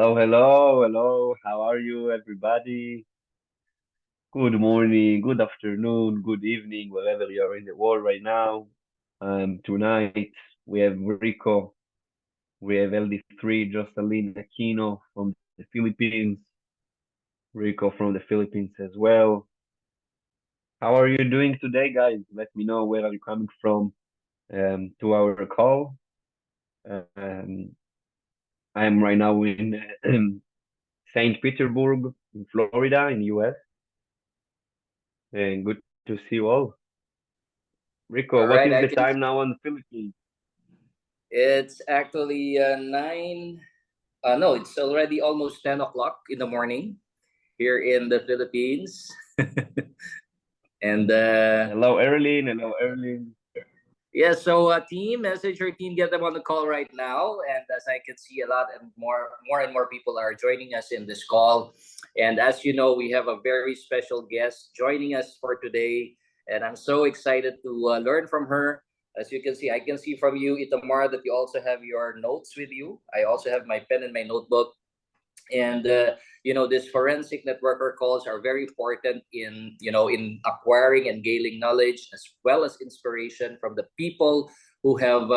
Hello, hello, hello. How are you, everybody? Good morning, good afternoon, good evening, wherever you are in the world right now. Tonight we have Rico, we have LD3, Jocelyn Aquino from the Philippines, Rico from the Philippines as well. How are you doing today, guys? Let me know where are you coming from to our call. Um, I am right now in Saint Petersburg, in Florida, in US, and good to see you all. Rico, All what right, is I the can. time now on the Philippines? It's actually 9. No, it's already almost 10 o'clock in the morning here in the Philippines. And Hello, Erlin. Hello, Erlin. yeah, so team, message your team, get them on the call right now. And as I can see, a lot and more people are joining us in this call. And as you know, we have a very special guest joining us for today, and I'm so excited to learn from her. As you can see, I can see from you, Itamar, that you also have your notes with you. I also have my pen and my notebook. And this forensic networker calls are very important in in acquiring and gaining knowledge as well as inspiration from the people who have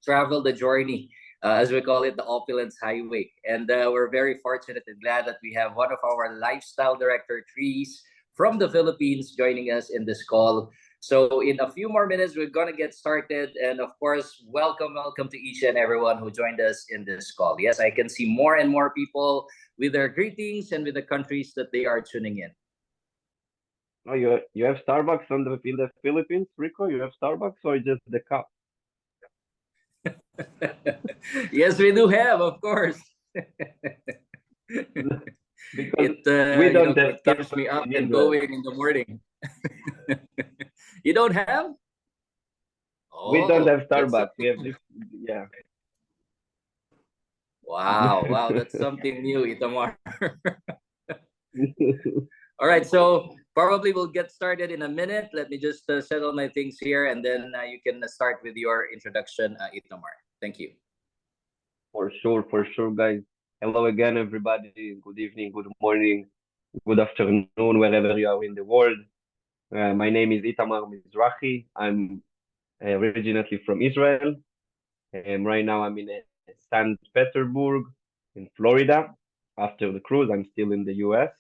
traveled the journey, as we call it, the opulence highway. And we're very fortunate and glad that we have one of our lifestyle director trees from the Philippines joining us in this call. So in a few more minutes, we're going to get started. And of course, welcome to each and everyone who joined us in this call. Yes, I can see more and more people with their greetings and with the countries that they are tuning in. Oh, you have Starbucks in the Philippines, Rico? You have Starbucks or just the cup? Yes, we do have, of course. Because It we don't have it keeps me Starbucks up in and Israel. going in the morning. You don't have? We don't Oh, have that's Starbucks. We something. have this, yeah. Wow, that's something new, Itamar. All right, so probably we'll get started in a minute. Let me just settle my things here, and then you can start with your introduction, Itamar. Thank you. For sure, guys. Hello again, everybody. Good evening, good morning, good afternoon, wherever you are in the world. My name is Itamar Mizrahi. I'm originally from Israel. Right now, I'm in St. Petersburg in Florida. After the cruise, I'm still in the US.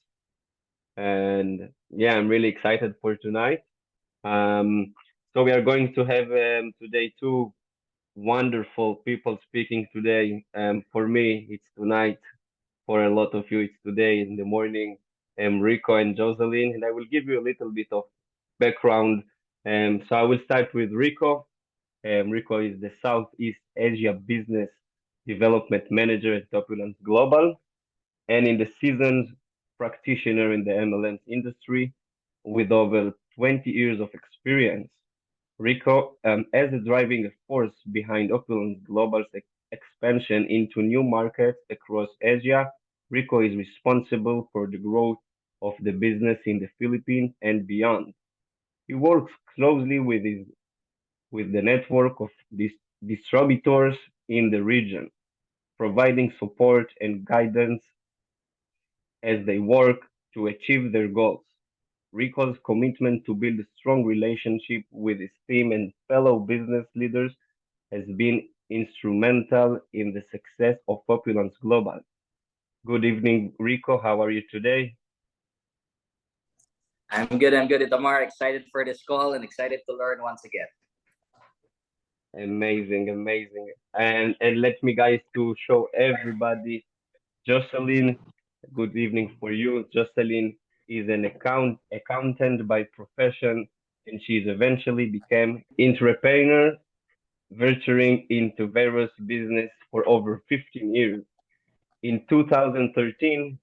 And yeah, I'm really excited for tonight. Um, so we are going to have today two wonderful people speaking today. For me, it's tonight. For a lot of you, it's today in the morning. Rico and Jocelyn, and I will give you a little bit of background. So I will start with Rico. Rico is the Southeast Asia Business Development Manager at Opulence Global and in the seasoned practitioner in the MLM industry with over 20 years of experience. Rico, as a driving force behind Opulence Global's expansion into new markets across Asia, Rico is responsible for the growth of the business in the Philippines and beyond. He works closely with the network of distributors in the region, providing support and guidance as they work to achieve their goals. Rico's commitment to build a strong relationship with his team and fellow business leaders has been instrumental in the success of Opulence Global. Good evening, Rico. How are you today? I'm good. I'm good, Itamar. Excited for this call and excited to learn once again. Amazing, amazing. And let me guys to show everybody Jocelyn. Good evening for you. Jocelyn is an accountant by profession, and she's eventually became entrepreneur, venturing into various business for over 15 years. In 2013,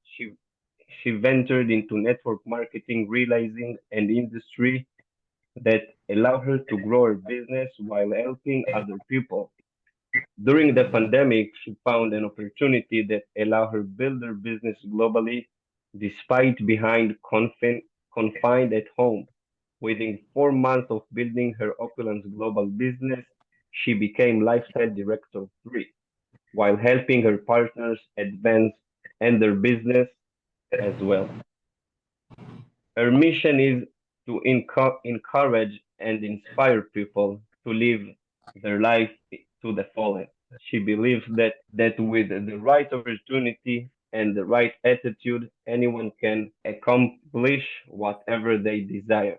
she ventured into network marketing, realizing an industry that allowed her to grow her business while helping other people. During the pandemic, she found an opportunity that allowed her build her business globally despite confined at home. Within 4 months of building her opulence global business, she became lifestyle director 3. while helping her partners advance and their business as well. Her mission is to encourage and inspire people to live their life to the fullest. She believes that with the right opportunity and the right attitude, anyone can accomplish whatever they desire.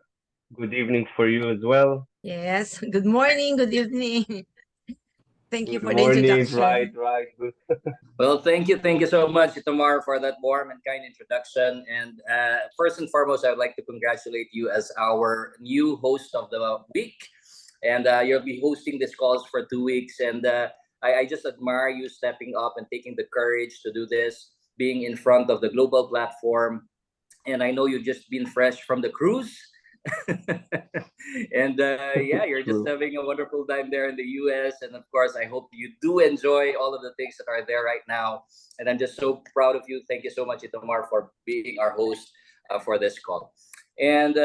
Good evening for you as well. Yes. Good morning. Good evening. Thank you Good for the morning. Right, introduction. right. Good. Well, thank you so much, Itamar, for that warm and kind introduction. And first and foremost, I would like to congratulate you as our new host of the week. And you'll be hosting these calls for 2 weeks. And I just admire you stepping up and taking the courage to do this, being in front of the global platform. And I know you've just been fresh from the cruise. And yeah, you're just True. having a wonderful time there in the US. And of course, I hope you do enjoy all of the things that are there right now. And I'm just so proud of you. Thank you so much, Itamar, for being our host for this call. And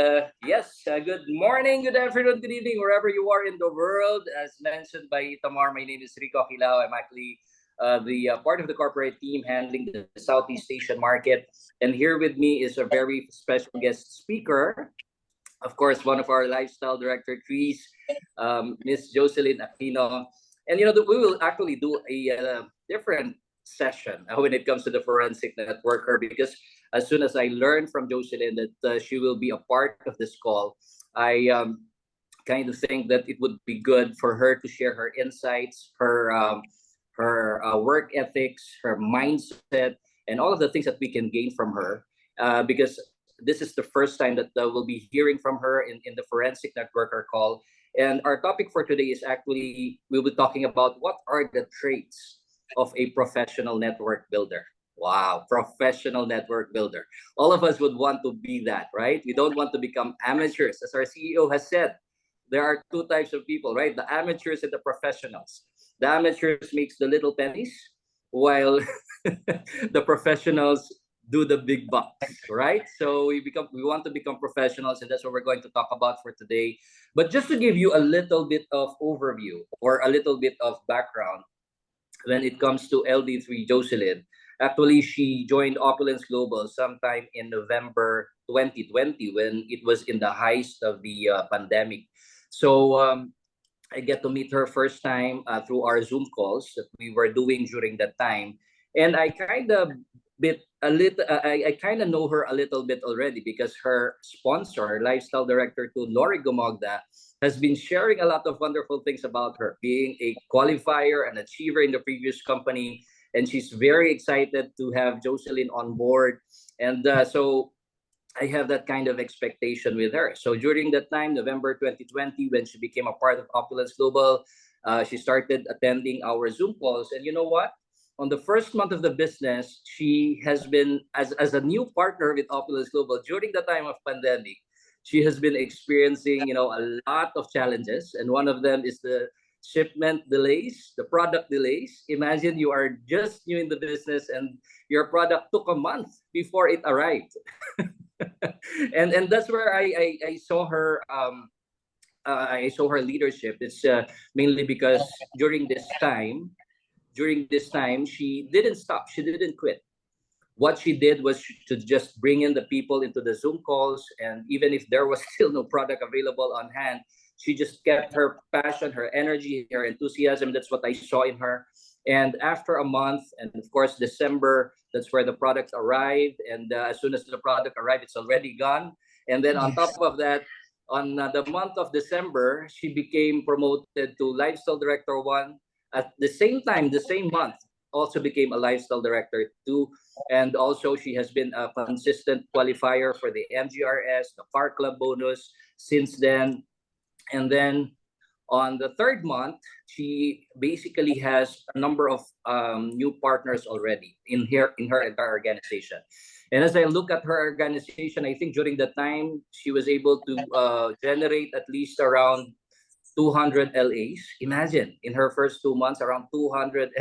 yes, good morning, good afternoon, good evening, wherever you are in the world. As mentioned by Itamar, my name is Rico Kilao. I'm actually the part of the corporate team handling the Southeast Asian market. And here with me is a very special guest speaker, of course, one of our lifestyle director trees, Miss Jocelyn Aquino. And we will actually do a different session when it comes to the forensic networker, because as soon as I learned from Jocelyn that she will be a part of this call, I kind of think that it would be good for her to share her insights, her work ethics, her mindset, and all of the things that we can gain from her. Because this is the first time that we'll be hearing from her in the forensic networker call. And our topic for today is actually, we'll be talking about what are the traits of a professional network builder. Wow, professional network builder. All of us would want to be that, right? We don't want to become amateurs. As our CEO has said, there are two types of people, right? The amateurs and the professionals. The amateurs makes the little pennies, while the professionals do the big bucks, right? So we want to become professionals, and that's what we're going to talk about for today. But just to give you a little bit of overview or a little bit of background when it comes to LD3 Jocelyn. Actually, she joined Opulence Global sometime in November 2020, when it was in the height of the pandemic. So I get to meet her first time through our Zoom calls that we were doing during that time, and I kind of bit a little. I kind of know her a little bit already, because her sponsor, lifestyle director to Lori Gomogda, has been sharing a lot of wonderful things about her, being a qualifier, an achiever in the previous company, and she's very excited to have Jocelyn on board, and so I have that kind of expectation with her. So during that time, November 2020, when she became a part of Opulence Global, she started attending our Zoom calls. And you know what? On the first month of the business, she has been, as a new partner with Opulence Global during the time of pandemic, she has been experiencing, a lot of challenges. And one of them is the shipment delays, the product delays. Imagine you are just new in the business and your product took a month before it arrived. And that's where I saw her I saw her leadership. It's mainly because during this time she didn't stop, she didn't quit. What she did was to just bring in the people into the Zoom calls, and even if there was still no product available on hand, she just kept her passion, her energy, her enthusiasm. That's what I saw in her. And after a month, and of course December, that's where the product arrived. And as soon as the product arrived, it's already gone. And then on top Yes. of that, on the month of December, she became promoted to lifestyle director one. At the same time, the same month, also became a lifestyle director two. And also, she has been a consistent qualifier for the MGRS, the Car Club bonus since then. And then on the third month, she basically has a number of new partners already in her entire organization. And as I look at her organization, I think during the time she was able to generate at least around 200 LAs. Imagine in her first 2 months, around 200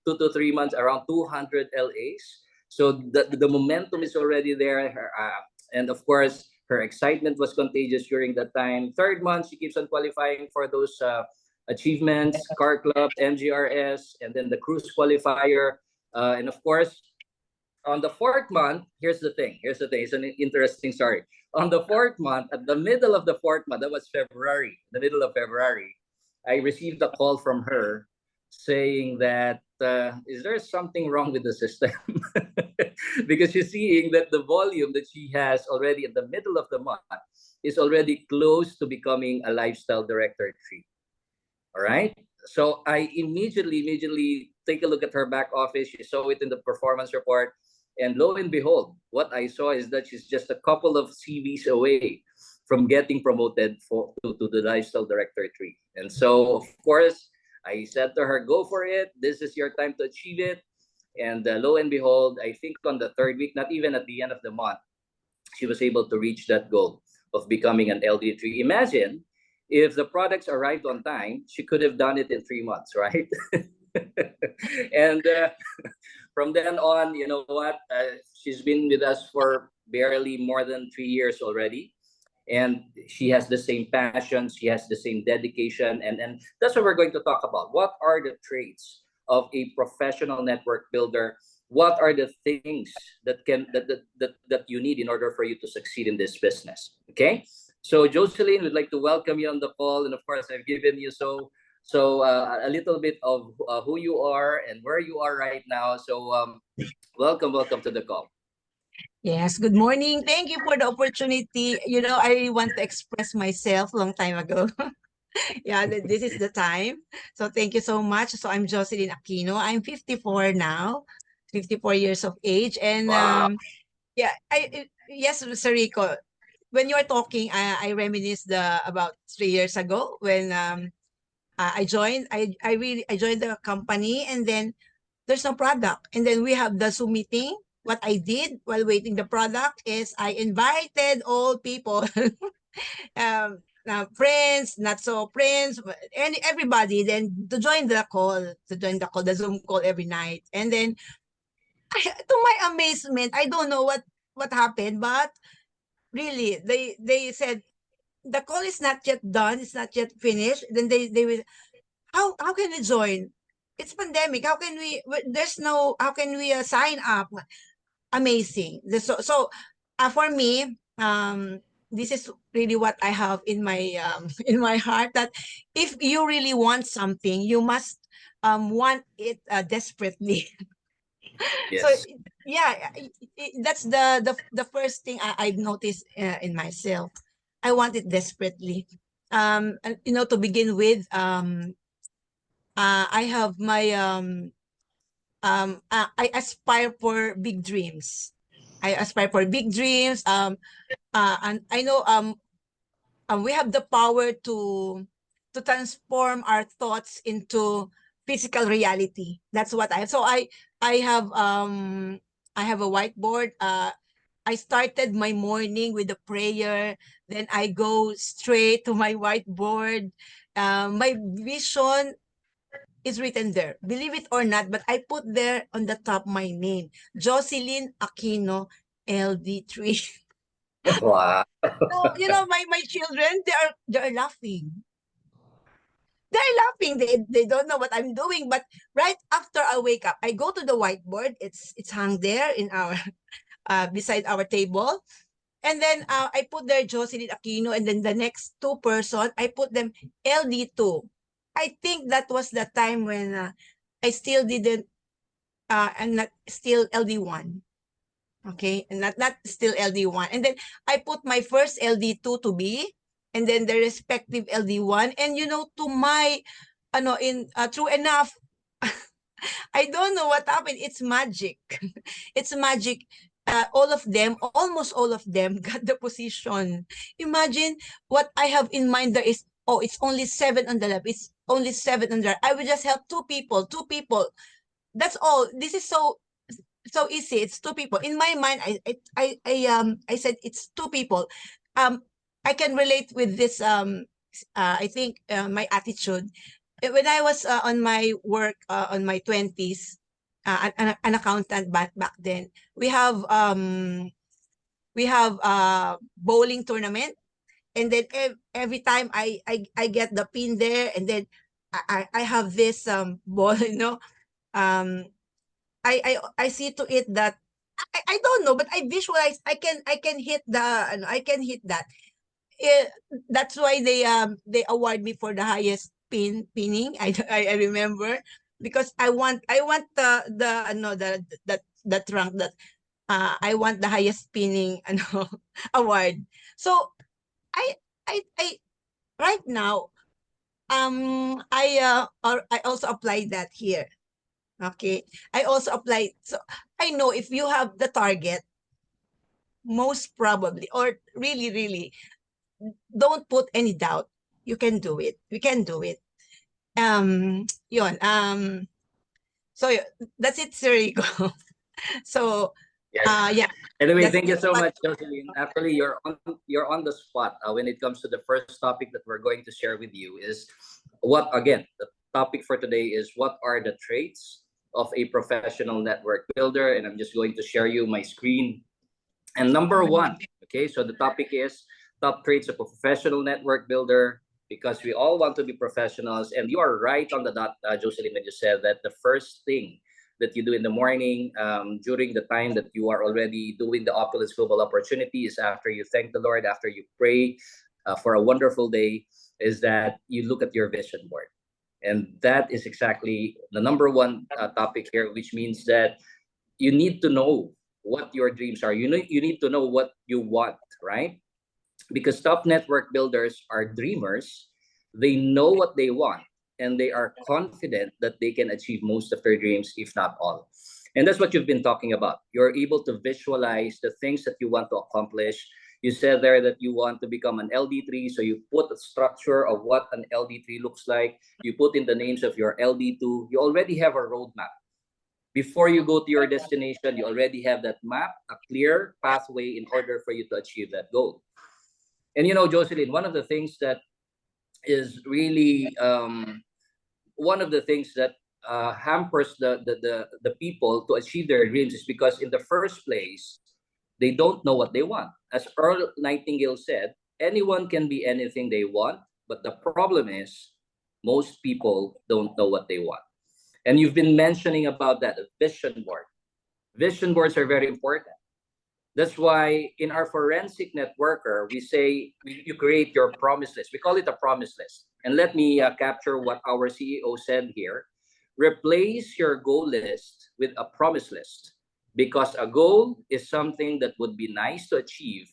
two to 3 months, around 200 LAs. So the momentum is already there. And of course, her excitement was contagious during that time. Third month, she keeps on qualifying for those achievements, car club, MGRS, and then the cruise qualifier. And of course, on the fourth month, here's the thing. Here's the thing. It's an interesting story. On the fourth month, at the middle of the fourth month, that was February, the middle of February, I received a call from her saying that, is there something wrong with the system? Because she's seeing that the volume that she has already at the middle of the month is already close to becoming a lifestyle director tree. All right. So I immediately take a look at her back office. She saw it in the performance report. And lo and behold, what I saw is that she's just a couple of CVs away from getting promoted to the lifestyle director tree. And so, of course, I said to her, go for it. This is your time to achieve it. And lo and behold, I think on the third week, not even at the end of the month, she was able to reach that goal of becoming an LD3. Imagine if the products arrived on time, she could have done it in 3 months, right? And from then on, you know what? She's been with us for barely more than 3 years already. And she has the same passion, she has the same dedication. And that's what we're going to talk about. What are the traits of a professional network builder? What are the things that you need in order for you to succeed in this business? Okay. So Jocelyn, we'd like to welcome you on the call, and of course, I've given you a little bit of who you are and where you are right now. So welcome to the call. Yes, good morning. Thank you for the opportunity. You know, I want to express myself long time ago. Yeah, this is the time. So thank you so much. So I'm Jocelyn Aquino. I'm 54 now, 54 years of age. And Wow. yeah, yes, Sir Rico, when you are talking, I reminisce about 3 years ago when I joined. I joined the company, and then there's no product. And then we have the Zoom meeting. What I did while waiting the product is I invited all people, friends, not so friends, and everybody then to join the Zoom call every night. And then to my amazement, I don't know what happened, but really they said the call is not yet done, it's not yet finished. Then they will, how can we join? It's pandemic. How can we? There's no. How can we sign up? Amazing. For me, this is really what I have in my in my heart. That if you really want something, you must want it desperately. So Yes. yeah, that's the first thing I've noticed in myself. I want it desperately. And, you know, to begin with, I have my I aspire for big dreams. I aspire for big dreams. And I know we have the power to transform our thoughts into physical reality. That's what I have I have a whiteboard. I started my morning with a prayer. Then I go straight to my whiteboard. My vision is written there. Believe it or not, but I put there on the top my name, Jocelyn Aquino, LD3. Wow. So, you know, my children, they're laughing. They're laughing. They don't know what I'm doing. But right after I wake up, I go to the whiteboard. It's hung there in our beside our table. And then I put there Jocelyn Aquino, and then the next two person, I put them LD2. I think that was the time when I still didn't, I'm not still LD1. Okay, and not still LD1. And then I put my first LD2 to be, and then the respective LD1. And you know, to my, true enough, I don't know what happened. It's magic. It's magic. All of them, almost all of them, got the position. Imagine what I have in mind there is, oh, it's only seven on the left. It's only seven on the right. I will just help two people, two people. That's all. This is so easy. It's two people. In my mind, I said it's two people. I can relate with this. I think my attitude when I was on my work on my 20s, an accountant back then. We have bowling tournament, and then every time I get the pin there, and then I have this ball, um I see to it that I don't know, but I visualize I can hit the I can hit that. Eh, that's why they award me for the highest pinning. I remember because I want the no that rank that I want the highest pinning award. So I I right now I also applied that here. Okay. I also applied. So I know if you have the target, most probably, or really, don't put any doubt. You can do it. We can do it. Yun. So that's it, Sir Rico. So, Yes. yeah, Anyway, that's thank you just so what. much, Jocelyn. Actually, you're on the spot when it comes to the first topic that we're going to share with you is what again the topic for today is what are the traits of a professional network builder, and I'm just going to share you my screen. And number one, okay, so the topic is top traits of a professional network builder because we all want to be professionals. And you are right on the dot, Jocelyn, when you said that the first thing that you do in the morning during the time that you are already doing the Opulence Global Opportunity is after you thank the Lord, after you pray for a wonderful day, is that you look at your vision board. And that is exactly the number one topic here, which means that you need to know what your dreams are. You need to know what you want, right? Because top network builders are dreamers. They know what they want and they are confident that they can achieve most of their dreams, if not all. And that's what you've been talking about. You're able to visualize the things that you want to accomplish. You said there that you want to become an LD3, so you put a structure of what an LD3 looks like. You put in the names of your LD2. You already have a roadmap. Before you go to your destination, you already have that map, a clear pathway in order for you to achieve that goal. And Jocelyn, one of the things that is really one of the things that hampers the people to achieve their dreams is because in the first place, they don't know what they want. As Earl Nightingale said, anyone can be anything they want, but the problem is most people don't know what they want. And you've been mentioning about that, a vision board. Vision boards are very important. That's why in our forensic networker, we say you create your promise list. We call it a promise list. And let me capture what our CEO said here. Replace your goal list with a promise list because a goal is something that would be nice to achieve.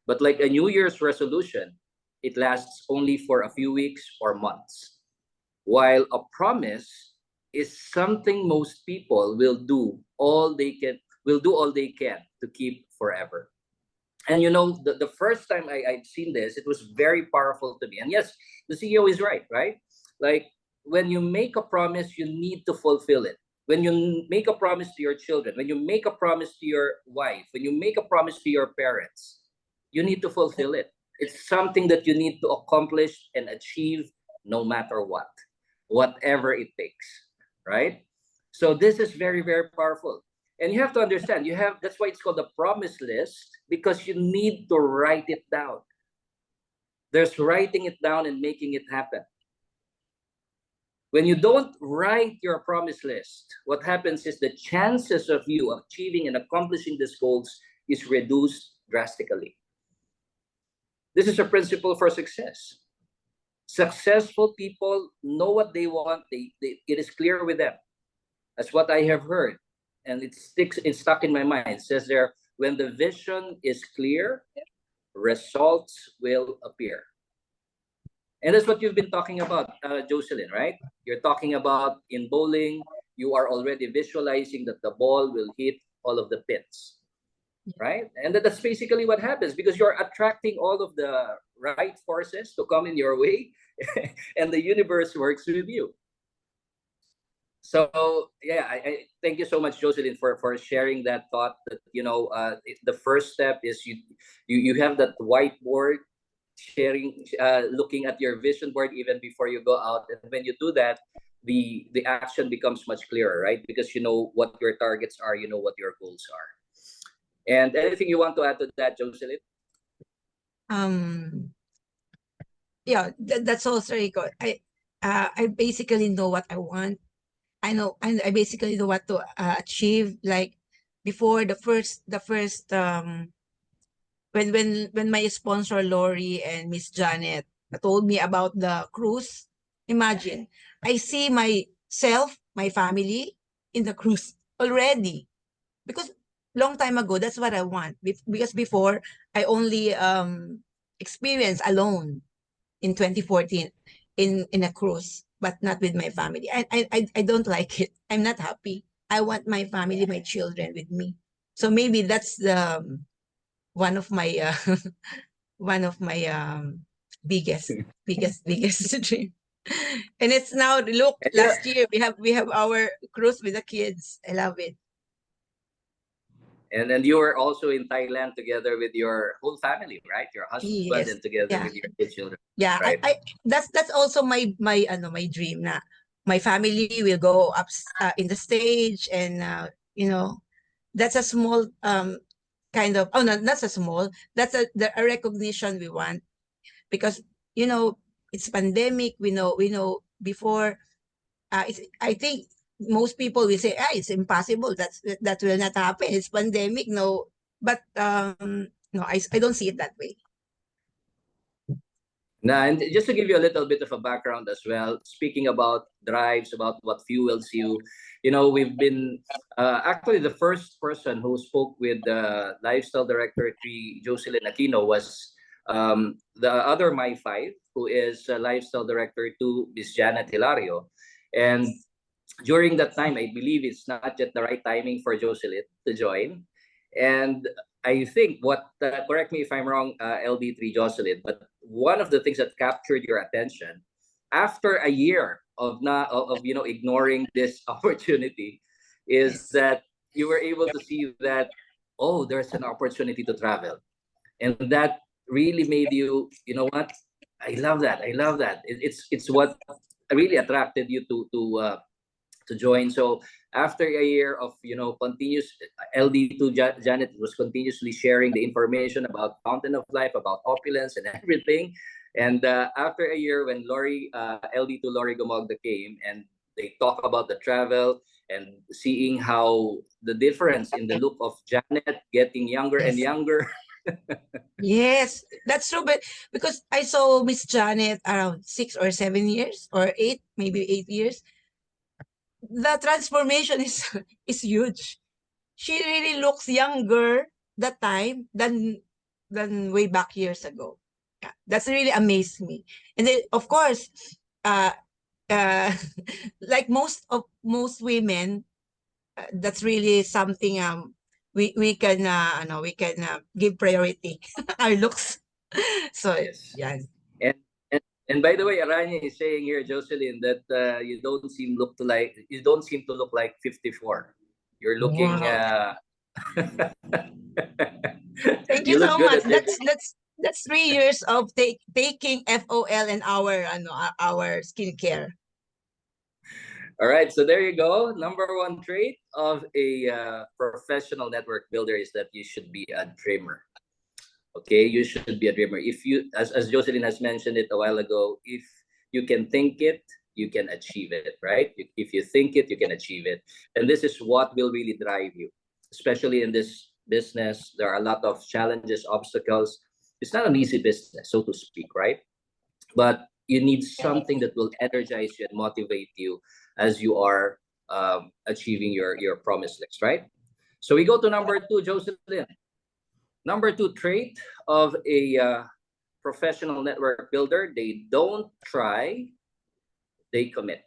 But like a New Year's resolution, it lasts only for a few weeks or months. While a promise is something most people will do all they can to keep forever. And the first time I'd seen this, it was very powerful to me. And yes, the CEO is right? Like when you make a promise, you need to fulfill it. When you make a promise to your children, when you make a promise to your wife, when you make a promise to your parents, you need to fulfill it. It's something that you need to accomplish and achieve no matter what, whatever it takes, right? So this is very, very powerful. And you have to understand, that's why it's called the promise list, because you need to write it down. There's writing it down and making it happen. When you don't write your promise list, what happens is the chances of you achieving and accomplishing these goals is reduced drastically. This is a principle for success. Successful people know what they want. It is clear with them. That's what I have heard. And it's stuck in my mind. It says there, when the vision is clear, results will appear. And that's what you've been talking about, Jocelyn, right? You're talking about in bowling, you are already visualizing that the ball will hit all of the pins, right? And that's basically what happens because you're attracting all of the right forces to come in your way and the universe works with you. So yeah, I thank you so much, Jocelyn, for sharing that thought. That the first step is you have that whiteboard, sharing, looking at your vision board even before you go out, and when you do that, the action becomes much clearer, right? Because you know what your targets are, you know what your goals are. And anything you want to add to that, Jocelyn? Um, yeah, that's also very good. I basically know what I want. I know, and I basically know what to achieve. Like before the first when my sponsor Lori and Miss Janet told me about the cruise, imagine I see myself, my family in the cruise already because long time ago that's what I want. Because before I only experienced alone in 2014 in a cruise, but not with my family. I don't like it. I'm not happy. I want my family, my children with me. So maybe that's the one of my one of my biggest dream. And it's now look And you know, last year we have our cruise with the kids. I love it. and then you were also in Thailand together with your whole family, right? Your husband and Yes. together with Yeah. your two children, Yeah, right? I that's also my my dream na my family will go up in the stage and you know that's a small kind of oh no that's a small that's a recognition we want because you know it's pandemic we know before I think most people will say it's impossible that will not happen it's pandemic no but no I don't see it that way. Now, and just to give you a little bit of a background as well, speaking about drives, about what fuels you, we've been actually the first person who spoke with the lifestyle director, Jocelyn Aquino, was the other My Five, who is lifestyle director to Miss Janet Hilario. And during that time, I believe it's not yet the right timing for Jocelyn to join. And I think correct me if I'm wrong, LD3 Jocelyn, but one of the things that captured your attention after a year of ignoring this opportunity is Yes. that you were able to see that, oh, there's an opportunity to travel. And that really made you, you know what? I love that. I love that. It's what really attracted you to join. So after a year of continuous LD2 Janet was continuously sharing the information about Fountain of Life, about opulence and everything. And after a year, when LD2 Lori Gomogda came and they talk about the travel and seeing how the difference in the look of Janet getting younger and Yes. younger. Yes, that's true. But because I saw Miss Janet around 6 or 7 years or eight, maybe 8 years, the transformation is is huge. She really looks younger that time than way back years ago. Yeah, that's really amazed me. And then of course, uh, uh, like most women, that's really something we can we can give priority our looks. So Yes. yeah. And and by the way, Aranya is saying here, Jocelyn, that you don't seem to look like 54. You're looking Wow. Thank you you look so good much. at it. That's 3 years of taking FOL and our skincare. All right, so there you go. Number one trait of a professional network builder is that you should be a dreamer. Okay, you should be a dreamer. If you, as Jocelyn has mentioned it a while ago, if you can think it, you can achieve it, right? If you think it, you can achieve it. And this is what will really drive you, especially in this business. There are a lot of challenges, obstacles. It's not an easy business, so to speak, right? But you need something that will energize you and motivate you as you are achieving your promised list, right? So we go to number two, Jocelyn. Number two trait of a professional network builder: they don't try, they commit.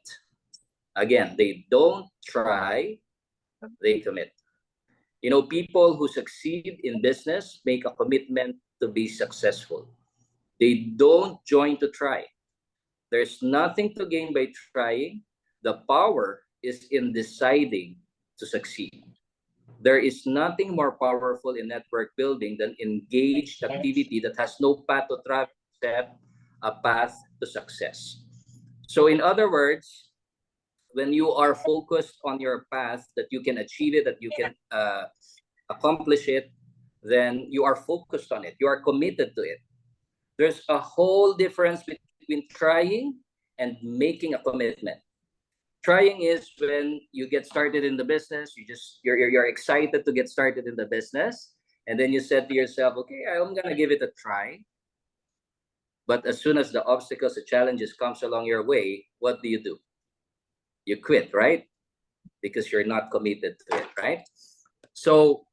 Again, they don't try, they commit. People who succeed in business make a commitment to be successful. They don't join to try. There's nothing to gain by trying. The power is in deciding to succeed. There is nothing more powerful in network building than engaged activity that has no path to travel except a path to success. So, in other words, when you are focused on your path, that you can achieve it, that you can accomplish it, then you are focused on it. You are committed to it. There's a whole difference between trying and making a commitment. Trying is when you get started in the business, you're excited to get started in the business, and then you said to yourself, okay, I'm gonna give it a try. But as soon as the obstacles, the challenges comes along your way, what do? You quit, right? Because you're not committed to it, right? So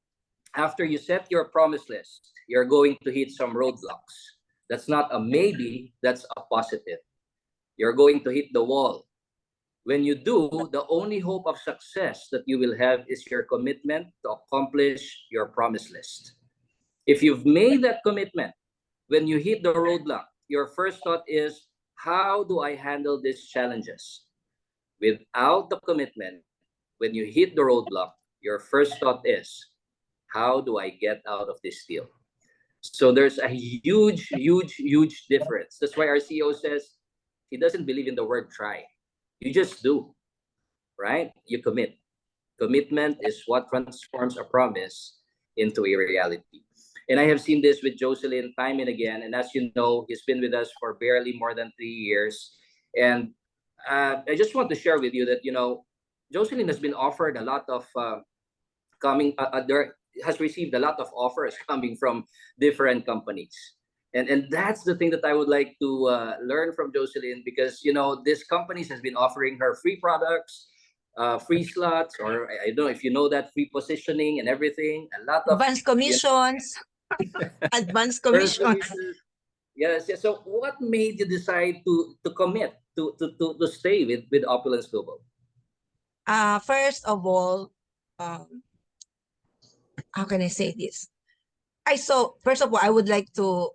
after you set your promise list, you're going to hit some roadblocks. That's not a maybe, that's a positive. You're going to hit the wall. When you do, the only hope of success that you will have is your commitment to accomplish your promise list. If you've made that commitment, when you hit the roadblock, your first thought is, how do I handle these challenges? Without the commitment, when you hit the roadblock, your first thought is, how do I get out of this deal? So there's a huge difference. That's why our CEO says he doesn't believe in the word try. You just do, right? You commit. Commitment is what transforms a promise into a reality. And I have seen this with Jocelyn time and again. And as you know, he's been with us for barely more than 3 years. And I just want to share with you that, Jocelyn has been offered a lot of there has received a lot of offers coming from different companies. And that's the thing that I would like to learn from Jocelyn, because these companies has been offering her free products, free slots, or I don't know if you know that, free positioning and everything. A lot of Advanced commissions. Advanced first commissions. commissions. Yes, yes. So what made you decide to commit to stay with Opulence Global? First of all, um, how can I say this? First of all, I would like to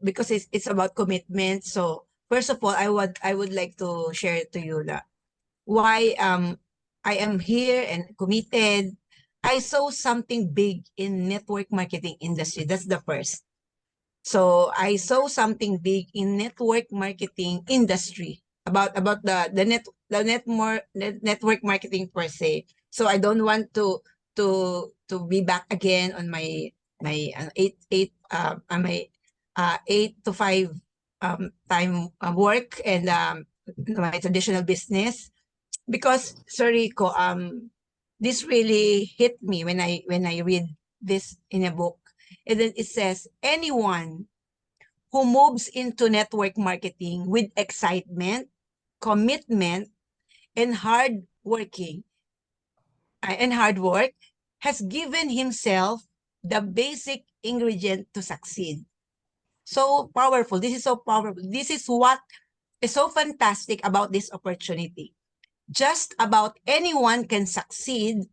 because it's about commitment. So first of all, I would like to share to you that why I am here and committed. I saw something big in network marketing industry. That's the first. So I saw something big in network marketing industry about the network marketing per se. So I don't want to be back again on my 8 to 5 time work and my traditional business, because sorry ko this really hit me when I read this in a book. And then it says, anyone who moves into network marketing with excitement, commitment, and hard work has given himself the basic ingredient to succeed. So powerful. This is so powerful. This is what is so fantastic about this opportunity. Just about anyone can succeed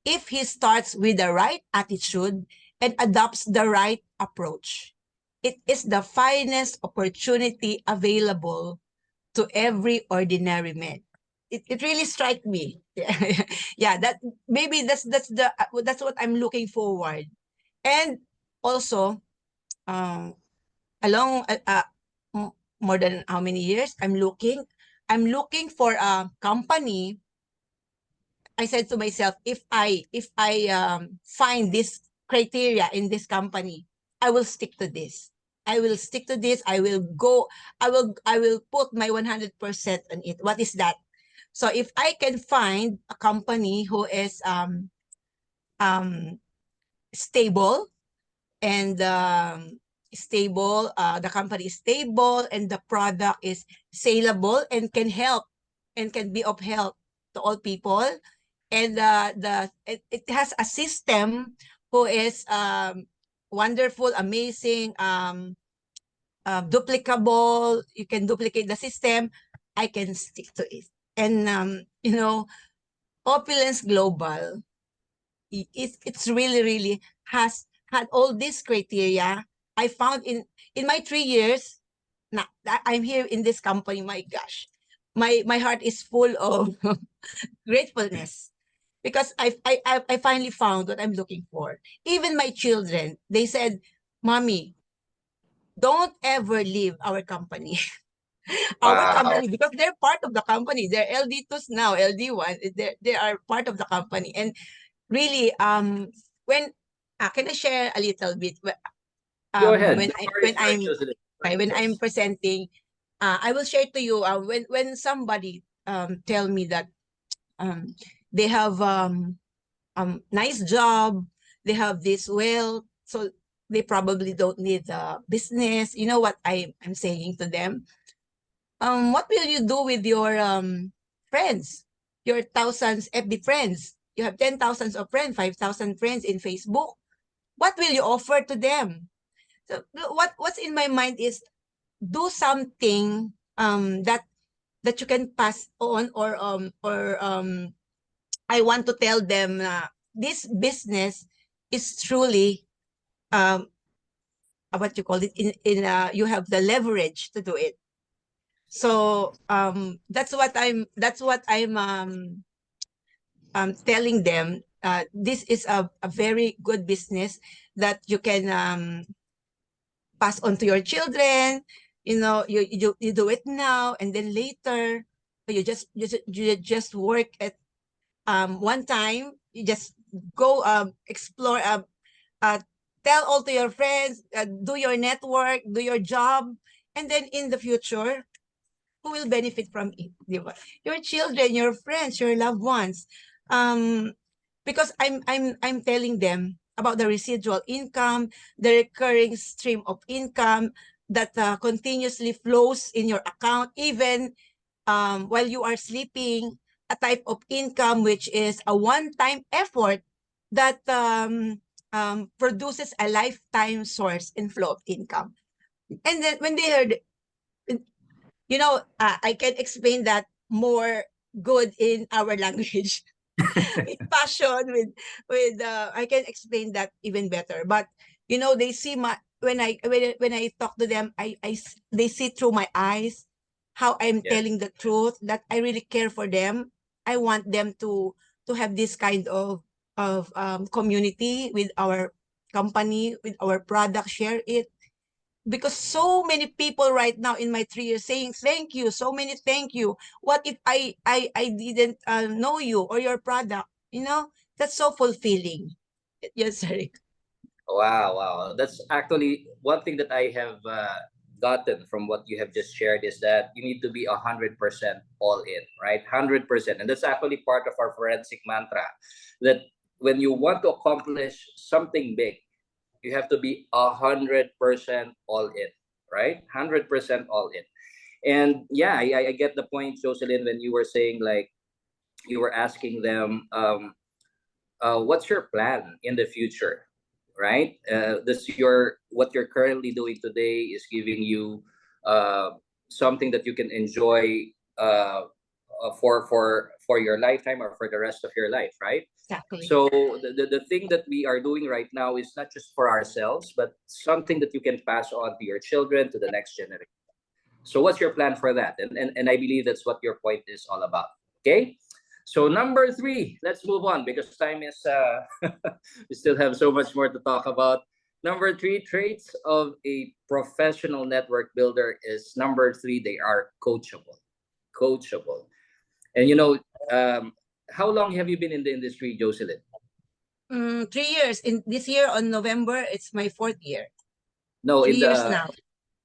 if he starts with the right attitude and adopts the right approach. It is the finest opportunity available to every ordinary man. It really struck me. Yeah, that maybe that's what I'm looking forward. And also, um, along more than how many years I'm looking for a company. I said to myself, if I find this criteria in this company, I will stick to this. I will stick to this. I will put my 100% on it. What is that? So if I can find a company who is um stable and the company is stable and the product is saleable and can help and can be of help to all people, and it has a system who is wonderful, amazing, duplicable. You can duplicate the system. I can stick to it. And Opulence Global, it's really has had all these criteria. I found in my 3 years now that I'm here in this company. My gosh, my heart is full of gratefulness, because I finally found what I'm looking for. Even my children, they said, "Mommy, don't ever leave our company." Our Wow. company, because they're part of the company. They're LD2s now, LD1. They are part of the company. And really, when can I share a little bit? Go ahead. When The I floor is when yours, I'm Jocelyn. The floor right, is when I'm yours. presenting, I will share to you when somebody tell me that um they have nice job, they have this wealth, so they probably don't need a business. You know what I'm saying to them? What will you do with your friends, your thousands FB friends? You have 10,000 of friends, 5,000 friends in Facebook. What will you offer to them? So what's in my mind is do something that you can pass on, or I want to tell them this business is truly what you call it, in you have the leverage to do it. So that's what I'm telling them. This is a very good business that you can pass on to your children. You know, you do it now, and then later you just work at one time. You just go explore, uh tell all to your friends, do your network, do your job, and then in the future, who will benefit from it? Di ba? Your children, your friends, your loved ones. Um, because I'm telling them about the residual income, the recurring stream of income that continuously flows in your account, even while you are sleeping, a type of income which is a one-time effort that produces a lifetime source and flow of income. And then when they heard, I can explain that more good in our language. With passion, with I can explain that even better. But they see my when I talk to them, they see through my eyes how I'm Yes. telling the truth, that I really care for them. I want them to have this kind of community with our company, with our product, share it, because so many people right now in my 3 years saying thank you, so many thank you. What if I didn't know you or your product? That's so fulfilling. Yes, sorry. Wow, wow. That's actually one thing that I have gotten from what you have just shared is that you need to be 100% all in, right? 100%. And that's actually part of our forensic mantra that when you want to accomplish something big, you have to be 100% all in, right? 100% all in. And yeah, I get the point, Jocelyn, when you were saying like you were asking them, what's your plan in the future, right? This your what you're currently doing today is giving you uh, something that you can enjoy for your lifetime or for the rest of your life, right? Exactly. So the thing that we are doing right now is not just for ourselves, but something that you can pass on to your children, to the next generation. So what's your plan for that? And I believe that's what your point is all about. Okay. So number three, let's move on because time is we still have so much more to talk about. Number three, traits of a professional network builder is number three, they are coachable. Coachable. And how long have you been in the industry, Jocelyn? 3 years. In this year on November, it's my fourth year. No, 3 years now.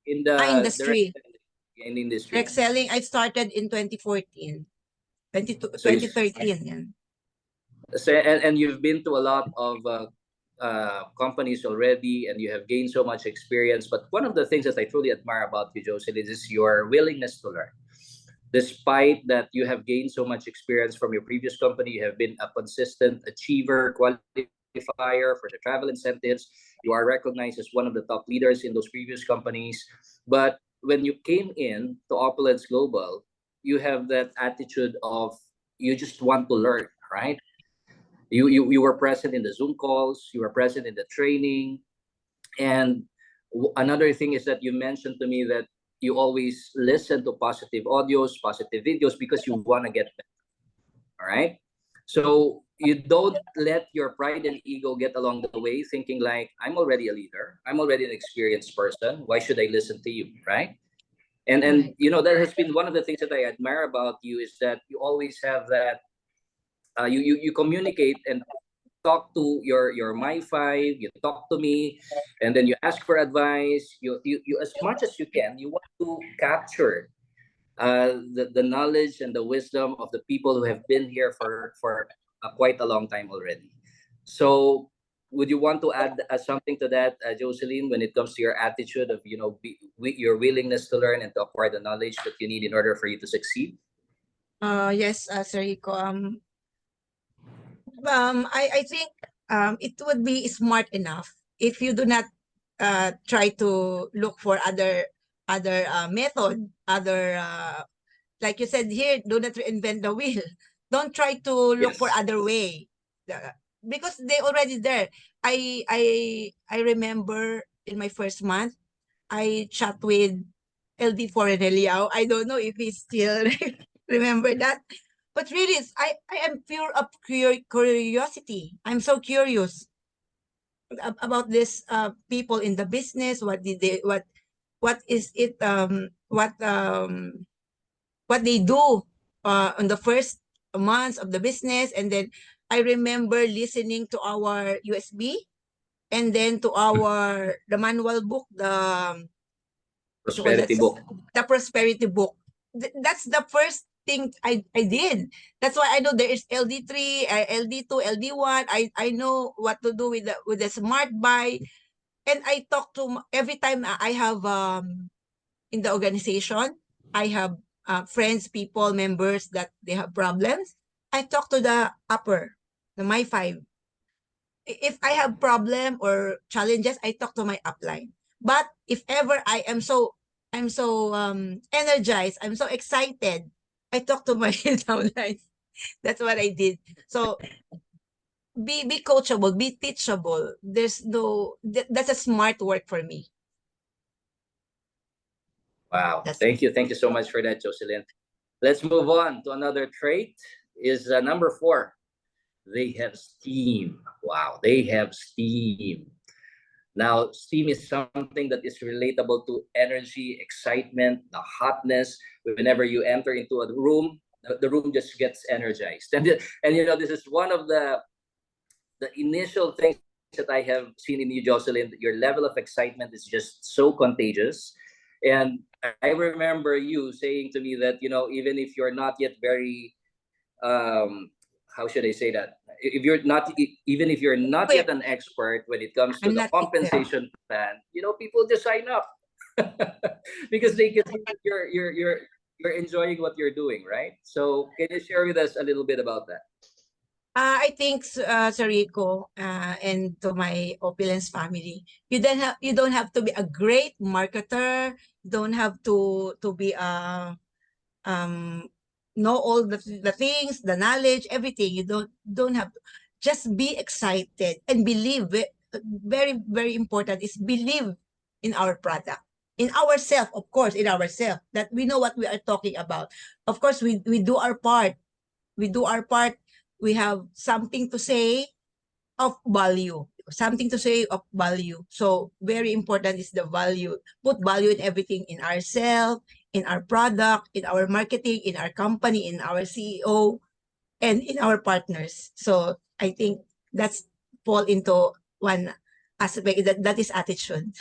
in the Industry. in the industry. Direct selling, I started in 2014. So you 2013. Yan. so, and you've been to a lot of companies already, and you have gained so much experience. But one of the things that I truly admire about you, Joseph, is your willingness to learn. Despite that you have gained so much experience from your previous company, you have been a consistent achiever, qualifier for the travel incentives. You are recognized as one of the top leaders in those previous companies. But when you came in to Opulence Global, you have that attitude of you just want to learn, right? You were present in the Zoom calls, you were present in the training, and another thing is that you mentioned to me that you always listen to positive audios, positive videos because you want to get better. All right. So you don't let your pride and ego get along the way, thinking like, I'm already a leader, I'm already an experienced person. Why should I listen to you? Right. And Right. that has been one of the things that I admire about you is that you always have that you communicate and talk to your my five, you talk to me, and then you ask for advice. You as much as you can, you want to capture the knowledge and the wisdom of the people who have been here for quite a long time already. So, would you want to add something to that, Jocelyn, when it comes to your attitude of your willingness to learn and to acquire the knowledge that you need in order for you to succeed? Yes, Sir Rico. I think it would be smart enough if you do not try to look for other method, other like you said here, do not reinvent the wheel. Don't try to look for Yes. other way. Because they already there. I remember in my first month, I chat with LD Foreign Liao. I don't know if he still remember that. But really, I am pure of curiosity. I'm so curious about this people in the business. What did they what is it what they do on the first months of the business. And then I remember listening to our USB, and then to our the manual book, the what you call that, Prosperity book. the prosperity book. That's the first thing I did. That's why I know there is LD3, LD2, LD1. I know what to do with the smart buy. And I talk to every time I have in the organization, I have friends, people, members that they have problems. I talk to the upper, the my five. If I have problem or challenges, I talk to my upline. But if ever I'm so energized, I'm so excited, I talk to my downline. That's what I did. So be coachable, be teachable. There's no that's a smart work for me. Wow. That's Thank you so much for that, Jocelyn. Let's move on to another trait. Is number 4. They have steam. Wow, they have steam. Now, steam is something that is relatable to energy, excitement, the hotness. Whenever you enter into a room, the room just gets energized. And this is one of the initial things that I have seen in you, Jocelyn. Your level of excitement is just so contagious. And I remember you saying to me that, even if you're not yet very, how should I say that? If you're not, even if you're not yet equipped. an expert when it comes to I'm the not equipped. compensation plan, people just sign up because they can see that you're enjoying what you're doing, right? So can you share with us a little bit about that? I think, Sariko, and to my opulence family, you don't have to be a great marketer. You don't have to be a um know all the things, the knowledge, everything. You don't have to. Just be excited and believe it. Very, very important is believe in our product, in ourselves, of course, in ourselves, that we know what we are talking about. Of course, we do our part. We do our part. We have something to say of value. Something to say of value. So very important is the value. Put value in everything, in ourselves, in our product, in our marketing, in our company, in our CEO, and in our partners. So I think that's fall into one aspect that is attitude,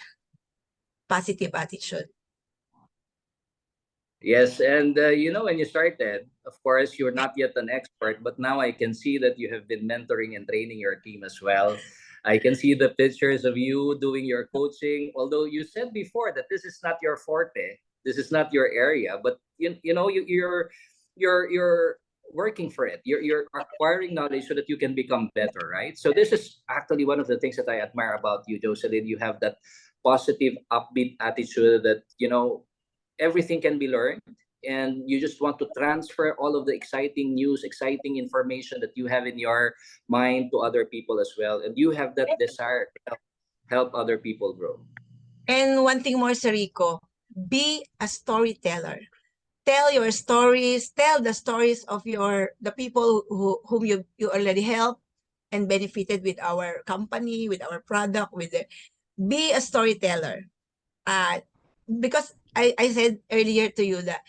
positive attitude. Yes, and when you started, of course, you're not yet an expert, but now I can see that you have been mentoring and training your team as well. I can see the pictures of you doing your coaching. Although you said before that this is not your forte, this is not your area, but you're working for it. You're acquiring knowledge so that you can become better, right? So this is actually one of the things that I admire about you, Jocelyn. You have that positive, upbeat attitude that everything can be learned, and you just want to transfer all of the exciting news, exciting information that you have in your mind to other people as well, and you have that desire to help other people grow. And one thing more, Sariko, be a storyteller. Tell your stories, tell the stories of the people whom you already helped and benefited with our company, with our product, be a storyteller. Because I said earlier to you that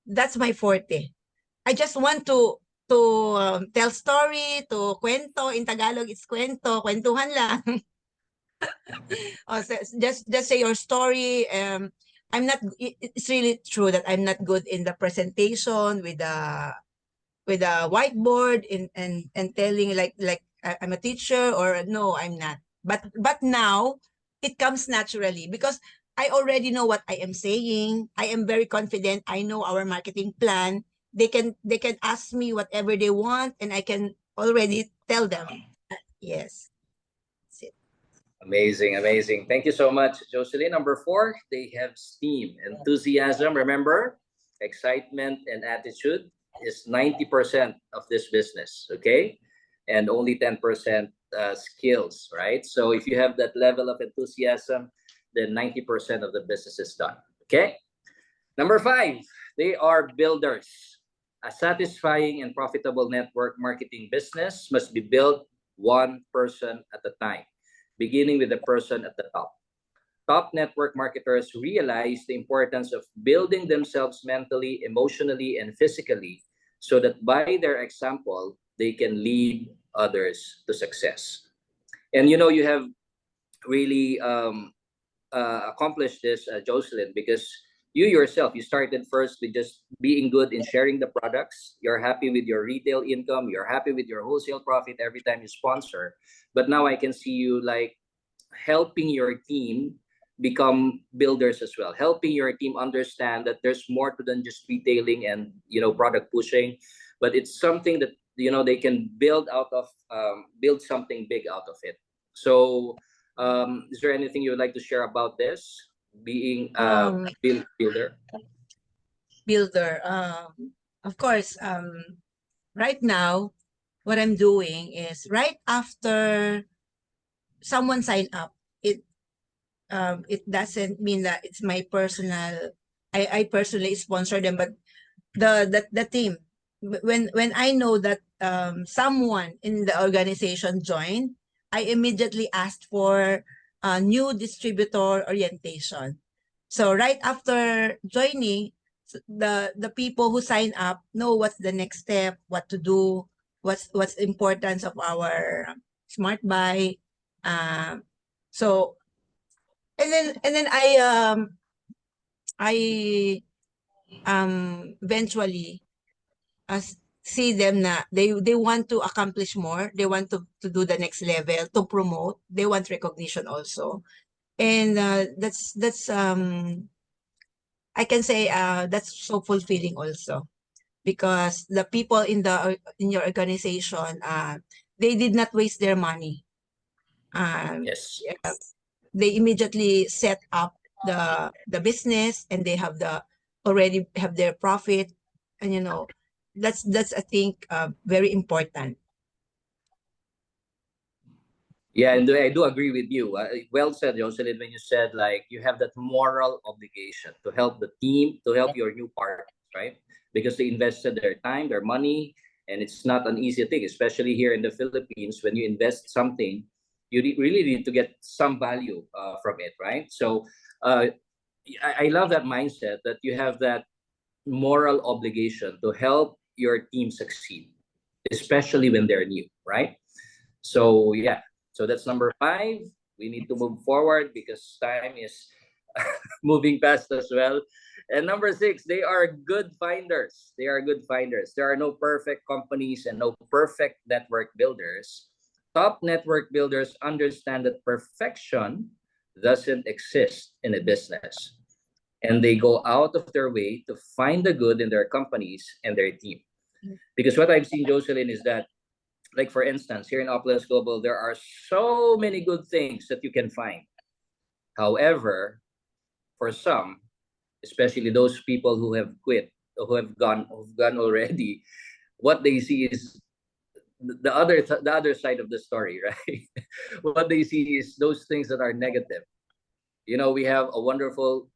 that's my forte. I just want tell story, to kwento. In Tagalog, it's kwento, kwentuhan lang. Just say your story. It's really true that I'm not good in the presentation with a whiteboard and telling like I'm a teacher, or no, I'm not. But now it comes naturally because I already know what I am saying. I am very confident. I know our marketing plan. They can ask me whatever they want, and I can already tell them. Yes. That's it. Amazing, amazing. Thank you so much, Jocelyn. Number 4, they have steam, enthusiasm. Remember, excitement and attitude is 90% of this business, okay? And only 10% skills, right? So if you have that level of enthusiasm, then 90% of the business is done, okay? Number 5, they are builders. A satisfying and profitable network marketing business must be built one person at a time, beginning with the person at the top. Top network marketers realize the importance of building themselves mentally, emotionally, and physically so that by their example, they can lead others to success. And you know, you have really accomplished this, Jocelyn, because you yourself, you started first with just being good in sharing the products. You're happy with your retail income. You're happy with your wholesale profit every time you sponsor. But now I can see you like helping your team become builders as well, helping your team understand that there's more to than just retailing and product pushing, but it's something that they can build out of, build something big out of it. So is there anything you would like to share about this being Um, builder? builder. Of course. Right now, what I'm doing is right after someone sign up, it doesn't mean that it's my personal. I personally sponsor them, but the team. When I know that someone in the organization joined, I immediately asked for a new distributor orientation. So right after joining, the people who sign up know what's the next step, what to do, what's the importance of our smart buy. So and then I eventually see them na they want to accomplish more, they want to do the next level, to promote, they want recognition also. And that's I can say that's so fulfilling also, because the people in your organization, they did not waste their money. Yes. Yeah, they immediately set up the business, and they have the already have their profit, and that's I think very important. Yeah, and I do agree with you. Well said, Jocelyn, when you said like you have that moral obligation to help the team, to help your new partners, right? Because they invested their time, their money, and it's not an easy thing, especially here in the Philippines. When you invest something, you really need to get some value from it, right? So uh, I love that mindset that you have that moral obligation to help your team succeed, especially when they're new, right? So yeah, so that's number 5. We need to move forward because time is moving fast as well. And number 6, they are good finders. They are good finders. There are no perfect companies and no perfect network builders. Top network builders understand that perfection doesn't exist in a business. And they go out of their way to find the good in their companies and their team. Because what I've seen, Jocelyn, is that, like for instance, here in Uplands Global, there are so many good things that you can find. However, for some, especially those people who have quit, who've gone already, what they see is the other side of the story, right? What they see is those things that are negative. We have a wonderful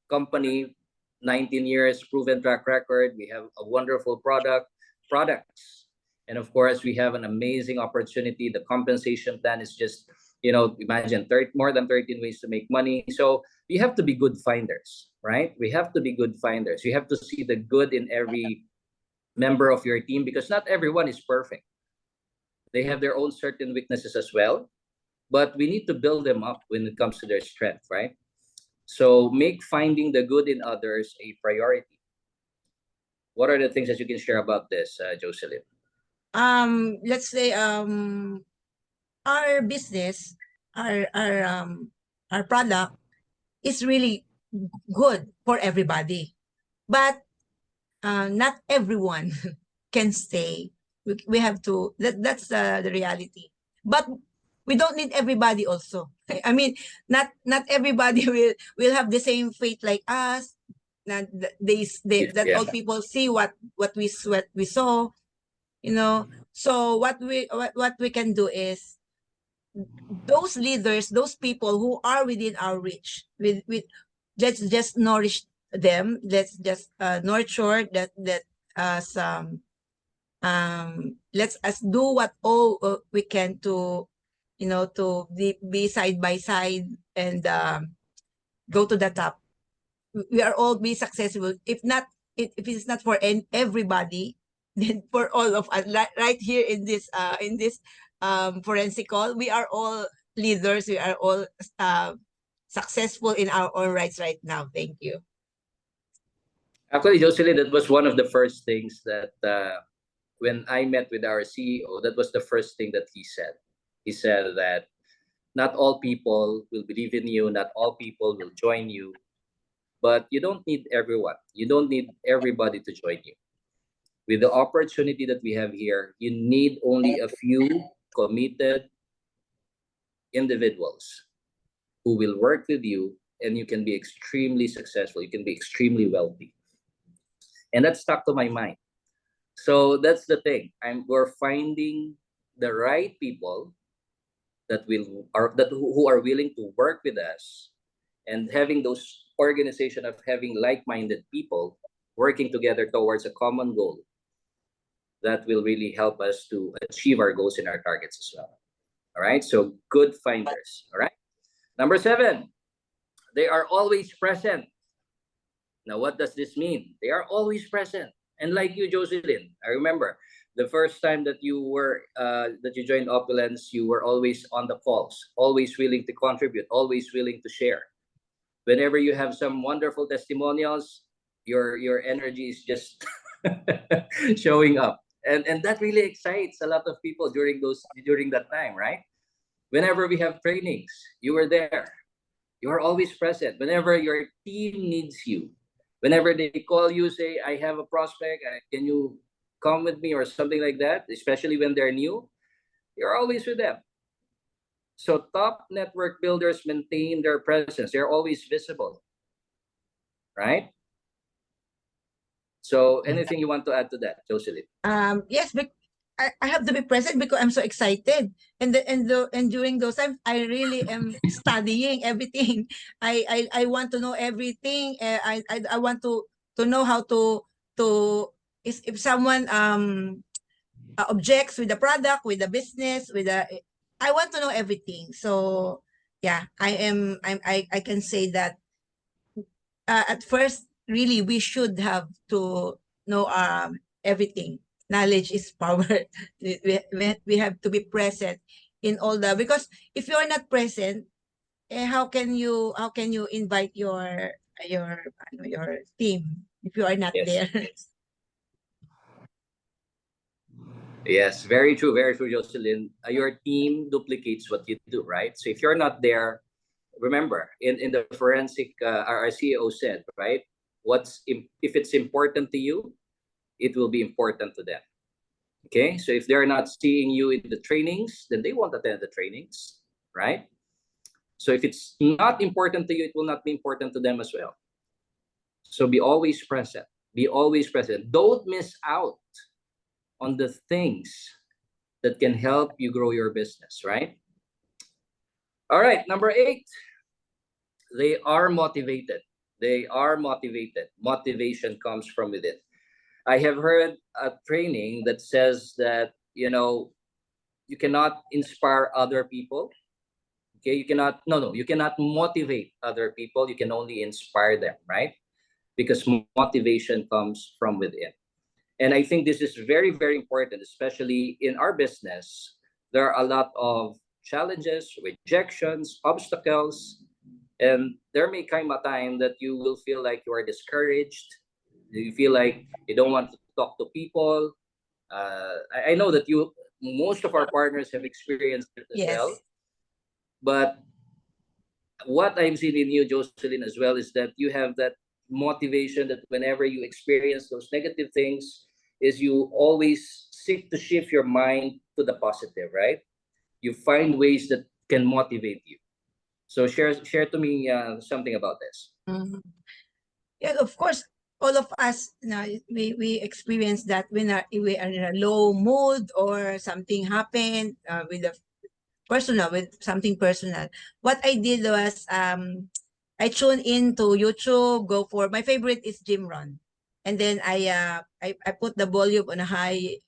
company, 19 years proven track record. We have a wonderful products, and of course, we have an amazing opportunity. The compensation plan is just, imagine more than 13 ways to make money. So we have to be good finders, right? We have to be good finders. You have to see the good in member of your team, because not everyone is perfect. They have their own certain weaknesses as well, but we need to build them up when it comes to their strength, right? So make finding the good in others a priority. What are the things that you can share about this, Jocelyn? Let's say our business, our product is really good for everybody, but not everyone can stay. We have to, that's the reality. But we don't need everybody also. I mean, not everybody will have the same fate like us. That that Yeah. all people see what we saw, you know. So what we can do is, those leaders, those people who are within our reach, with let's just nourish them. Let's just nurture that as let's us do what all we can to, to be side by side, and go to the top. We are all be successful. If not, if it's not for everybody, then for all of us, right here in this forensic call, we are all leaders. We are all successful in our own rights right now. Thank you. Actually, Jocelyn, that was one of the first things that when I met with our CEO, that was the first thing that he said. He said that not all people will believe in you, not all people will join you, but you don't need everyone. You don't need everybody to join you. With the opportunity that we have here, you need only a few committed individuals who will work with you, and you can be extremely successful. You can be extremely wealthy. And that stuck to my mind. So that's the thing. We're finding the right people who are willing to work with us, and having those organization of having like-minded people working together towards a common goal that will really help us to achieve our goals and our targets as well. All right. So good finders. All right. Number 7, they are always present. Now, what does this mean? They are always present. And like you, Jocelyn, I remember the first time that you joined Opulence, you were always on the calls, always willing to contribute, always willing to share. Whenever you have some wonderful testimonials, your energy is just showing up, and that really excites a lot of people during that time, right? Whenever we have trainings, you were there. You are always present. Whenever your team needs you, whenever they call you, say, I have a prospect, can you come with me or something like that, especially when they're new, you're always with them. So top network builders maintain their presence. They're always visible, right? So anything you want to add to that, Jocelyn? Yes, but I have to be present because I'm so excited. And during those times, I really am studying everything. I want to know everything. I want to know how to if someone objects with the product, with the business, with the, I want to know everything. So yeah, I can say that at first, really, we should have to know everything. Knowledge is power. We have to be present in all the, because if you are not present, how can you invite your team if you are not Yes. there? Yes, very true, Jocelyn. Your team duplicates what you do, right? So if you're not there, remember, in the forensic, our CEO said, right? If it's important to you, it will be important to them. Okay, so if they're not seeing you in the trainings, then they won't attend the trainings, right? So if it's not important to you, it will not be important to them as well. So be always present. Be always present. Don't miss out on the things that can help you grow your business, right? All right, number 8, they are motivated. They are motivated. Motivation comes from within. I have heard a training that says that, you cannot inspire other people. Okay, you cannot, no, you cannot motivate other people. You can only inspire them, right? Because motivation comes from within. And I think this is very, very important, especially in our business. There are a lot of challenges, rejections, obstacles, and there may come a time that you will feel like you are discouraged. You feel like you don't want to talk to people. I know that most of our partners have experienced it as well. Yes. But what I'm seeing in you, Jocelyn, as well, is that you have that motivation that whenever you experience those negative things, is you always seek to shift your mind to the positive, right? You find ways that can motivate you. So share to me something about this. Mhm. Yeah, of course, all of us, we experience that when we are in a low mood or something happened with a personal, with something personal. What I did was I tune into YouTube, go for my favorite is Jim Ron. And then I put the volume on a high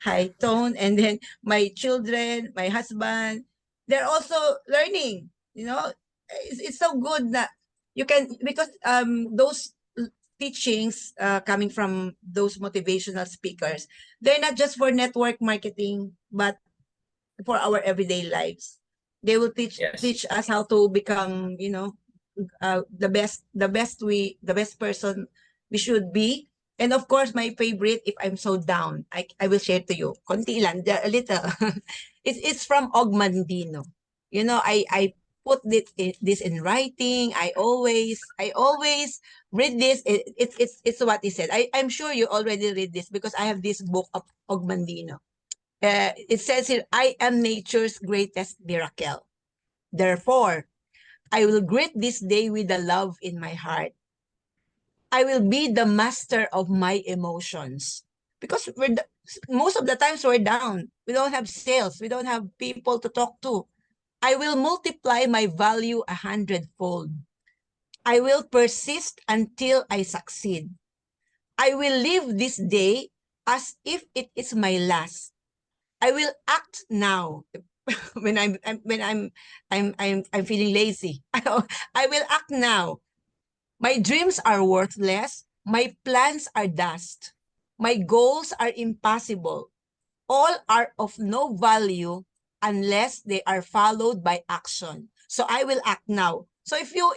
high tone, and then my children, my husband, they're also learning, it's so good that you can, because those teachings coming from those motivational speakers, they're not just for network marketing, but for our everyday lives. They will Yes. teach us how to become, the best person we should be. And of course, my favorite, if I'm so down, I will share to you. Konti lang, a little. It's from Ogmandino. I put this in writing. I always read this. It's what he said. I'm sure you already read this because I have this book of Ogmandino. It says here, I am nature's greatest miracle. Therefore, I will greet this day with the love in my heart. I will be the master of my emotions. Because most of the times we're down. We don't have sales. We don't have people to talk to. I will multiply my value 100-fold. I will persist until I succeed. I will live this day as if it is my last. I will act now. When I'm feeling lazy. I will act now. My dreams are worthless. My plans are dust. My goals are impossible. All are of no value unless they are followed by action. So I will act now. So if you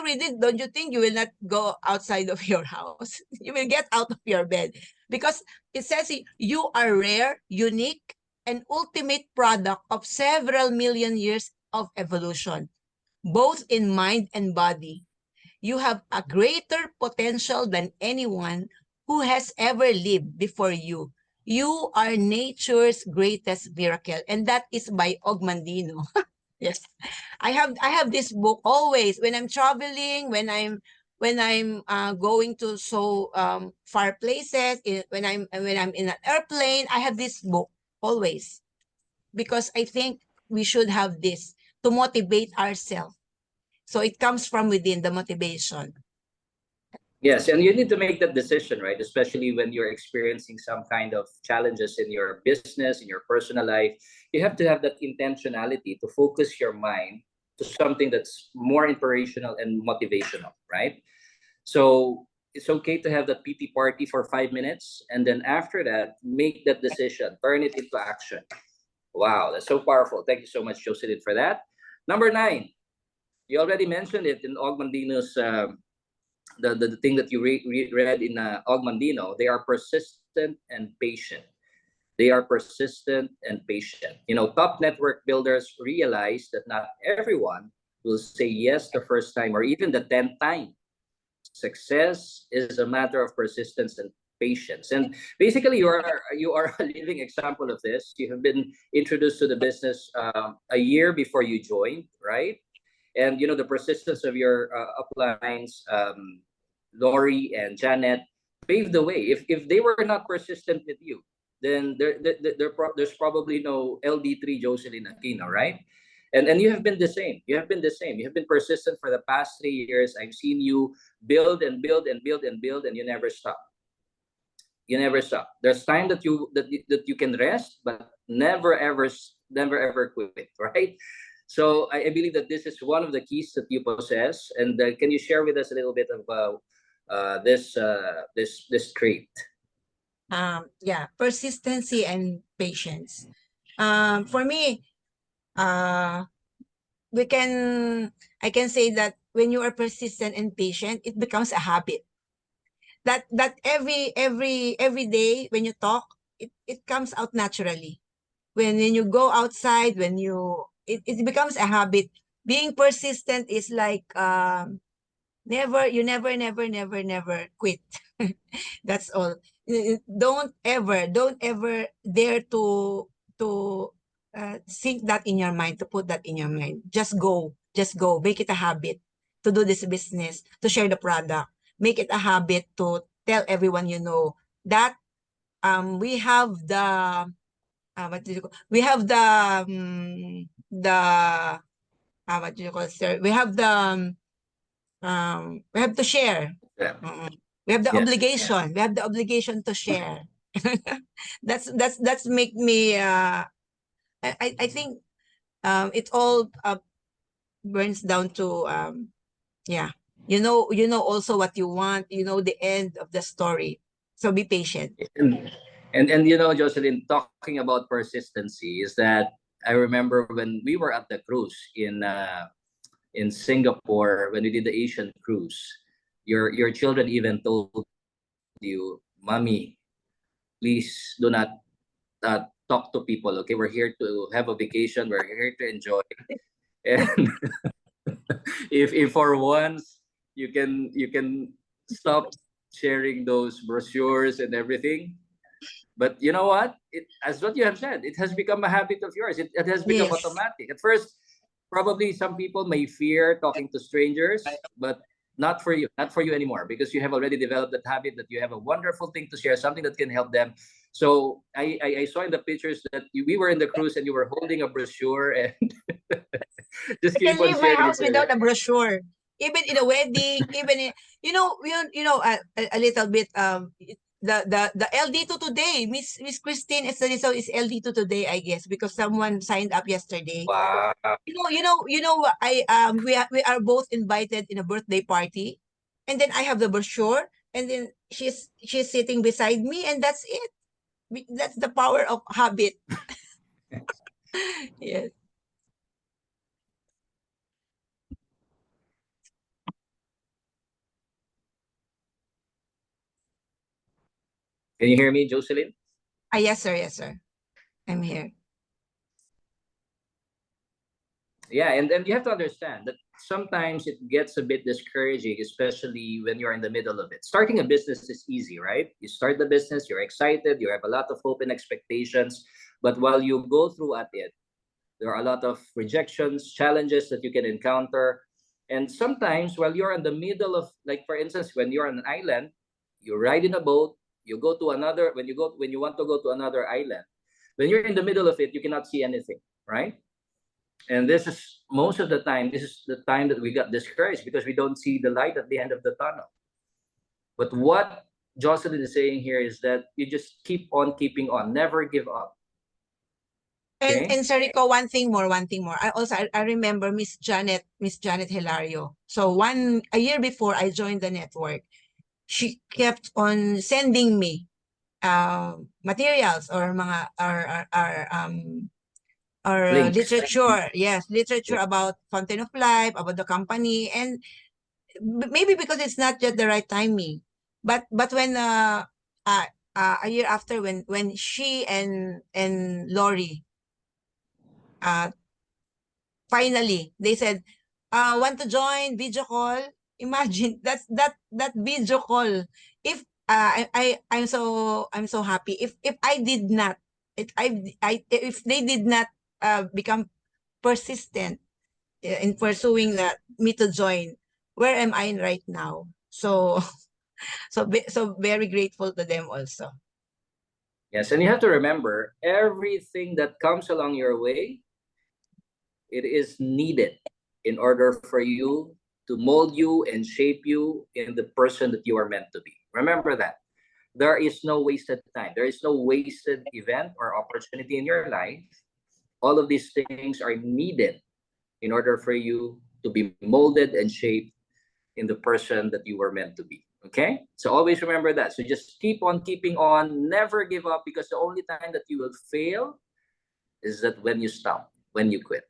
read it, don't you think you will not go outside of your house? You will get out of your bed because it says you are rare, unique, and ultimate product of several million years of evolution, both in mind and body. You have a greater potential than anyone who has ever lived before you. You are nature's greatest miracle, and that is by Ogmandino. Yes, I have this book always when I'm traveling, when I'm going to so far places, when I'm in an airplane. I have this book always because I think we should have this to motivate ourselves. So it comes from within the motivation. Yes, and you need to make that decision, right? Especially when you're experiencing some kind of challenges in your business, in your personal life. You have to have that intentionality to focus your mind to something that's more inspirational and motivational, right? So it's okay to have that PT party for 5 minutes, and then after that, make that decision, turn it into action. Wow, that's so powerful. Thank you so much, Jocelyn, for that. Number 9, you already mentioned it in Ogmandino's the thing that you read in Ogmandino. They are persistent and patient. They are persistent and patient. Top network builders realize that not everyone will say yes the first time or even the 10th time. Success is a matter of persistence and patience. And basically, you are a living example of this. You have been introduced to the business a year before you joined, right? And the persistence of your uplines, Lori and Janet, paved the way. If they were not persistent with you, then there's probably no LD3 Jocelyn Aquino, right? And you have been the same. You have been the same. You have been persistent for the past 3 years. I've seen you build and build and build and build, and you never stop. You never stop. There's time that you can rest, but never ever quit, right? So I believe that this is one of the keys that you possess. And can you share with us a little bit of this trait? Yeah, persistency and patience. For me, uh, we can I can say that when you are persistent and patient, it becomes a habit. That every day when you talk, it comes out naturally. When you go outside, when it becomes a habit. Being persistent is like never quit. That's all. Don't ever dare to think that in your mind, to put that in your mind. Just go, make it a habit to do this business, to share the product, make it a habit to tell everyone you know that we have the what do you call, we have the what do you call, sir, we have to share. Yeah. We have the Yes. obligation. We have the obligation to share. That's make me I think it all burns down to yeah. You know also what you want, you know the end of the story. So be patient. And, and Jocelyn, talking about persistency is that I remember when we were at the cruise in Singapore when we did the Asian cruise. Your children even told you, "Mommy, please do not talk to people. Okay, we're here to have a vacation. We're here to enjoy." And if for once you can stop sharing those brochures and everything. But you know what? As what you have said, it has become a habit of yours. It has become Yes. automatic. At first, probably some people may fear talking to strangers, but not for you. Not for you anymore, because you have already developed that habit that you have a wonderful thing to share, something that can help them. So I saw in the pictures that we were in the cruise and you were holding a brochure and just I can keep on leave my sharing it house to everyone. without a brochure. Even in a wedding, even in, a little bit the LD2 today, Miss Christine Estaniso is LD2 today, I guess, because someone signed up yesterday. Wow. I we are both invited in a birthday party, and then I have the brochure, and then she's sitting beside me, and that's it. That's the power of habit. Yes. Can you hear me, Jocelyn? Yes, sir. Yes, sir. I'm here. Yeah, and you have to understand that sometimes it gets a bit discouraging, especially when you're in the middle of it. Starting a business is easy, right? You start the business, you're excited, you have a lot of hope and expectations. But while you go through at it, there are a lot of rejections, challenges that you can encounter. And sometimes while you're in the middle of, like for instance, when you're on an island, you ride in a boat, you go to another, when you want to go to another island, when you're in the middle of it, you cannot see anything, right? And this is most of the time, this is the time that we got discouraged because we don't see the light at the end of the tunnel. But what Jocelyn is saying here is that you just keep on keeping on, never give up. And Okay. Sir Rico, one thing more. I remember Miss Janet Hilario. So a year before I joined the network, she kept on sending me materials or mga or Links. literature. Yes, Yeah. literature about Fountain of Life, about the company, and maybe because it's not yet the right timing. But when a year after, when she and Lori uh finally they said, want to join video call. Imagine that video call. If I'm so happy. If I did not, if they did not become persistent in pursuing me to join, where am I right now? So so very grateful to them also. Yes, and you have to remember everything that comes along your way, it is needed in order for you to mold you and shape you in the person that you are meant to be. Remember that. There is no wasted time. There is no wasted event or opportunity in your life. All of these things are needed in order for you to be molded and shaped in the person that you were meant to be. Okay? So always remember that. So just keep on keeping on, never give up, because the only time that you will fail is that when you stop, when you quit.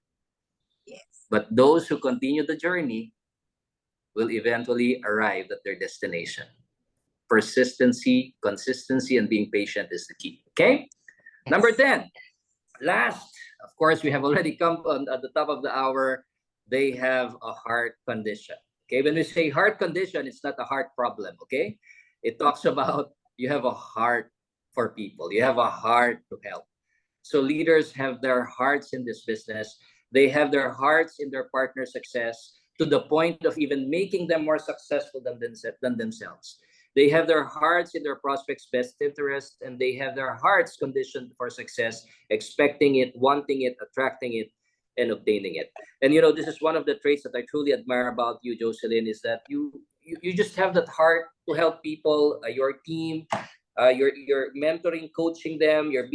Yes. But those who continue the journey will eventually arrive at their destination. Persistency, consistency, and being patient is the key. Okay? Number Yes. 10, last, of course, we have already come on at the top of the hour. They have a heart condition. Okay, when we say heart condition, it's not a heart problem. Okay, it talks about you have a heart for people, you have a heart to help. So leaders have their hearts in this business. They have their hearts in their partner success to the point of even making them more successful than themselves. They have their hearts in their prospects' best interest, and they have their hearts conditioned for success, expecting it, wanting it, attracting it, and obtaining it. And this is one of the traits that I truly admire about you, Jocelyn, is that you just have that heart to help people, your team, you're mentoring, coaching them, you're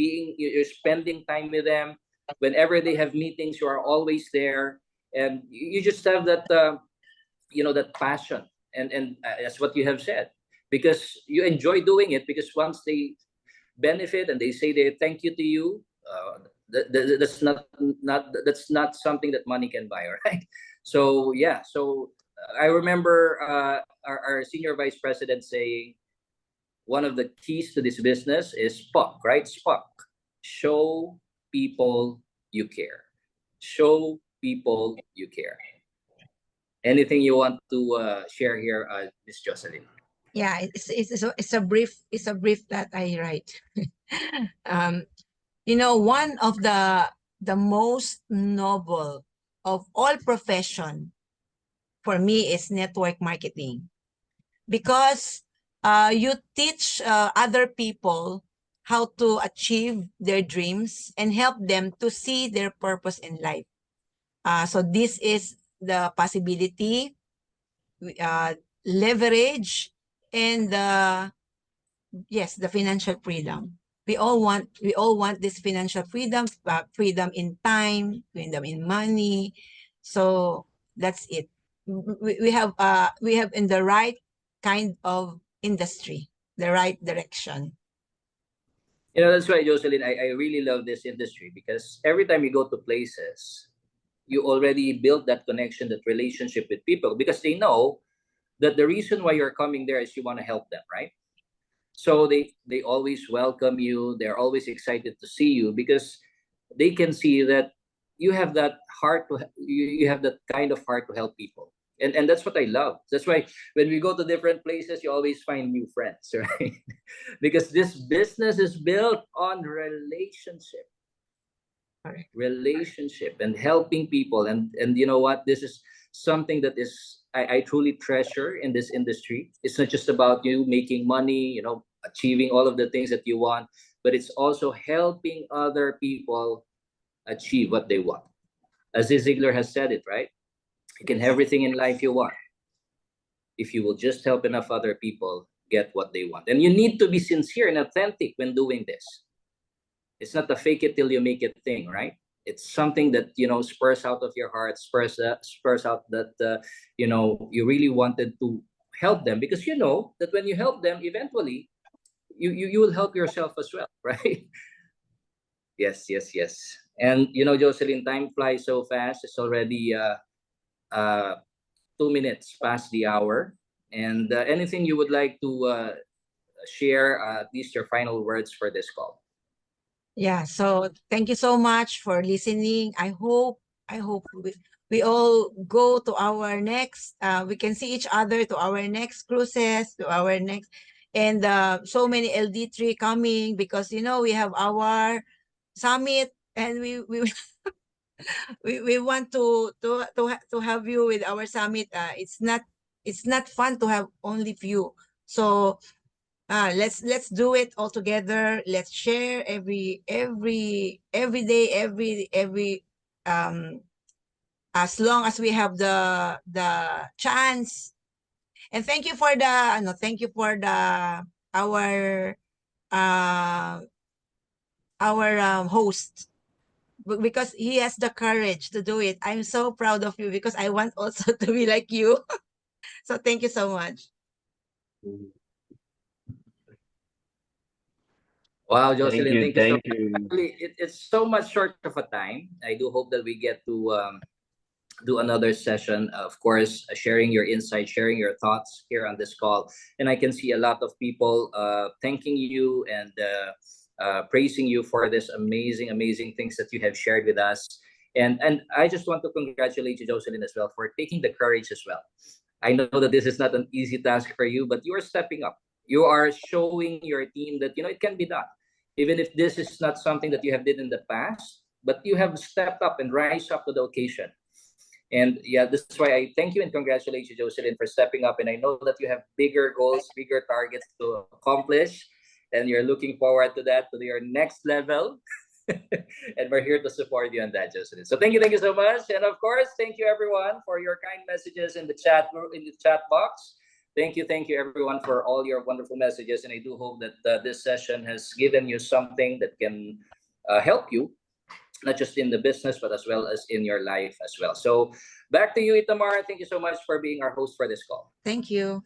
spending time with them. Whenever they have meetings, you are always there, and you just have that that passion, and that's what you have said, because you enjoy doing it, because once they benefit and they say they thank you to you, that's not something that money can buy. All right. So yeah, so I remember our senior vice president saying one of the keys to this business is Spock, right? Spock. Show people you care. Show people you care. Anything you want to share here, Miss Jocelyn? Yeah, it's a brief that I write. um, one of the most noble of all profession for me is network marketing, because you teach other people how to achieve their dreams and help them to see their purpose in life. So this is the possibility, uh, leverage, and the financial freedom. We all want this financial freedom, freedom in time, freedom in money. So that's it. We have in the right kind of industry, the right direction. That's right, Jocelyn. I really love this industry because every time you go to places, you already build that connection, that relationship with people, because they know that the reason why you're coming there is you want to help them, right? So they always welcome you. They're always excited to see you because they can see that you have that heart you have that kind of heart to help people. And that's what I love. That's why when we go to different places, you always find new friends, right? Because this business is built on Correct. relationship and helping people. And you know what, this is something that is I truly treasure in this industry. It's not just about you making money, achieving all of the things that you want, but it's also helping other people achieve what they want. As Ziegler has said it, right? You can have everything in life you want if you will just help enough other people get what they want. And you need to be sincere and authentic when doing this. It's not a fake it till you make it thing, right? It's something that spurs out of your heart, spurs out that you really wanted to help them, because you know that when you help them, eventually you will help yourself as well, right? Yes, yes, yes. And Jocelyn, time flies so fast. It's already uh 2 minutes past the hour. And anything you would like to share, at least your final words for this call? Yeah, so thank you so much for listening. I hope we all go to our next, we can see each other to our next cruises, to our next, and so many LD3 coming, because we have our summit, and we we want to have you with our summit. It's not fun to have only few. So let's do it all together. Let's share every day, every as long as we have the chance. And thank you for the our uh host, because he has the courage to do it. I'm so proud of you, because I want also to be like you. So thank you so much. Mhm. Wow, Thank Jocelyn, you, thank you so thank much. you. Actually, it's so much short of a time. I do hope that we get to do another session, of course, sharing your insights, sharing your thoughts here on this call. And I can see a lot of people thanking you and praising you for this amazing, amazing things that you have shared with us. And I just want to congratulate you, Jocelyn, as well, for taking the courage as well. I know that this is not an easy task for you, but you are stepping up. You are showing your team that it can be done, even if this is not something that you have did in the past. But you have stepped up and rise up to the occasion. And yeah, this is why I thank you and congratulate you, Jocelyn, for stepping up. And I know that you have bigger goals, bigger targets to accomplish, and you're looking forward to that, to your next level. And we're here to support you on that, Jocelyn. So thank you so much. And of course, thank you everyone for your kind messages in the chat box. Thank you everyone for all your wonderful messages. And I do hope that this session has given you something that can help you not just in the business but as well as in your life as well. So back to you, Itamar. Thank you so much for being our host for this call. Thank you.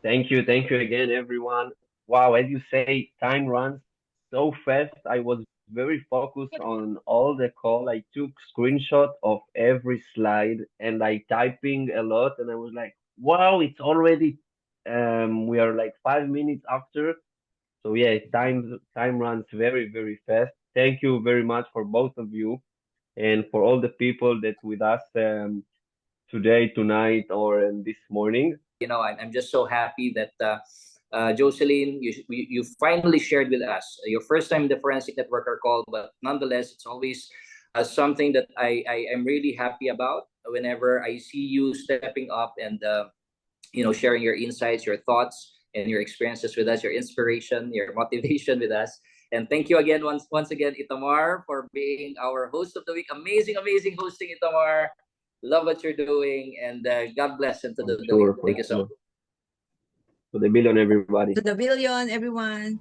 Thank you again, everyone. Wow, as you say, time runs so fast. I was very focused on all the call. I took screenshot of every slide and I typing a lot and I was like, wow, it's already we are like 5 minutes after. So yeah, time runs very, very fast. Thank you very much for both of you and for all the people that with us today, tonight, or this morning. I'm just so happy that Jocelyn, you finally shared with us your first time in the Forensic Networker call, but nonetheless, it's always something that I am really happy about whenever I see you stepping up and sharing your insights, your thoughts, and your experiences with us, your inspiration, your motivation with us. And thank you again, once again, Itamar, for being our host of the week. Amazing, amazing hosting, Itamar. Love what you're doing, and God bless and to For the billion. sure, for Thank you so sure. much. To the billion, everybody. To the billion, everyone.